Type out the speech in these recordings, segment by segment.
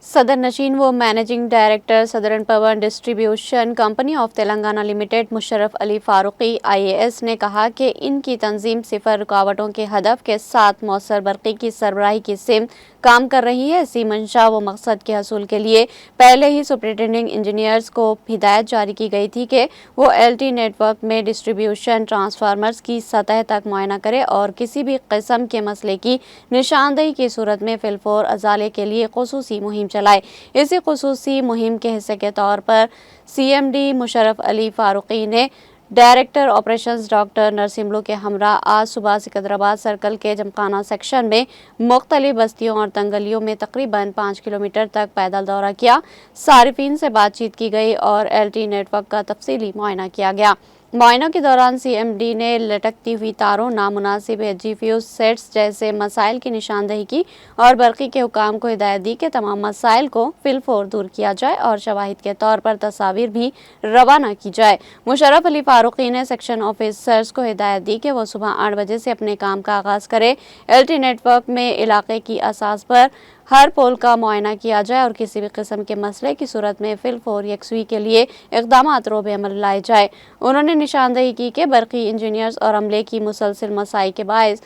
صدر نشین و managing director southern power distribution company of Telangana limited Musharraf Ali Farooqui IAS نے کہا کہ ان کی تنظیم صفر رکاوٹوں کے ہدف کے ساتھ مؤثر برقی کی سربراہی کی سمت کام کر رہی ہے۔ اسی منشا و مقصد کے حصول کے لیے پہلے ہی سپرنٹینڈنگ انجینئرز کو ہدایت جاری کی گئی تھی کہ وہ LT نیٹ ورک میں ڈسٹریبیوشن ٹرانسفارمرز کی سطح تک معائنہ کرے اور کسی بھی قسم کے مسئلے کی نشاندہی کی صورت میں فی الفور ازالے کے لیے خصوصی مہم چلائے۔ اسی خصوصی مہم کے حصے کے طور پر CMD مشرف علی فاروقی نے ڈائریکٹر آپریشنز ڈاکٹر نرسملو کے ہمراہ آج صبح سکندرآباد سرکل کے جمخانہ سیکشن میں مختلف بستیوں اور تنگلیوں میں تقریباً 5 کلومیٹر تک پیدل دورہ کیا۔ صارفین سے بات چیت کی گئی اور LT نیٹ ورک کا تفصیلی معائنہ کیا گیا۔ معائنوں کے دوران CMD نے لٹکتی ہوئی تاروں، نامناسب HG فیوز سیٹس جیسے مسائل کی نشاندہی کی اور برقی کے حکام کو ہدایت دی کہ تمام مسائل کو فی الفور دور کیا جائے اور شواہد کے طور پر تصاویر بھی روانہ کی جائے۔ مشرف علی فاروقی نے سیکشن آفیسرز کو ہدایت دی کہ وہ صبح 8 بجے سے اپنے کام کا آغاز کرے۔ LT نیٹ ورک میں علاقے کی اساس پر ہر پول کا معائنہ کیا جائے اور کسی بھی قسم کے مسئلے کی صورت میں فی الفور یکسوئی کے لیے اقدامات روب عمل لائے جائے۔ انہوں نے نشاندہی کی کہ برقی انجینئرز اور عملے کی مسلسل مساعی کے باعث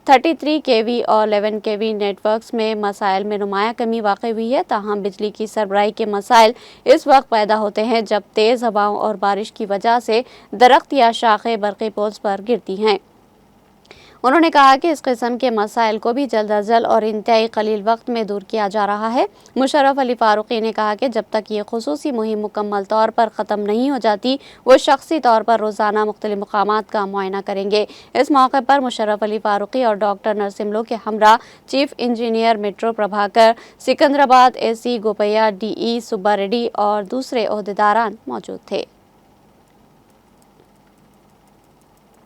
33 kV اور 11 kV نیٹ ورکس میں مسائل میں نمایاں کمی واقع ہوئی ہے، تاہم بجلی کی سربراہی کے مسائل اس وقت پیدا ہوتے ہیں جب تیز ہواؤں اور بارش کی وجہ سے درخت یا شاخیں برقی پولز پر گرتی ہیں۔ انہوں نے کہا کہ اس قسم کے مسائل کو بھی جلد از جلد اور انتہائی قلیل وقت میں دور کیا جا رہا ہے۔ مشرف علی فاروقی نے کہا کہ جب تک یہ خصوصی مہم مکمل طور پر ختم نہیں ہو جاتی وہ شخصی طور پر روزانہ مختلف مقامات کا معائنہ کریں گے۔ اس موقع پر مشرف علی فاروقی اور ڈاکٹر نرسملو کے ہمراہ chief engineer metro Prabhakar Secunderabad AC گوپیا DE سبا ریڈی اور دوسرے عہدیداران موجود تھے۔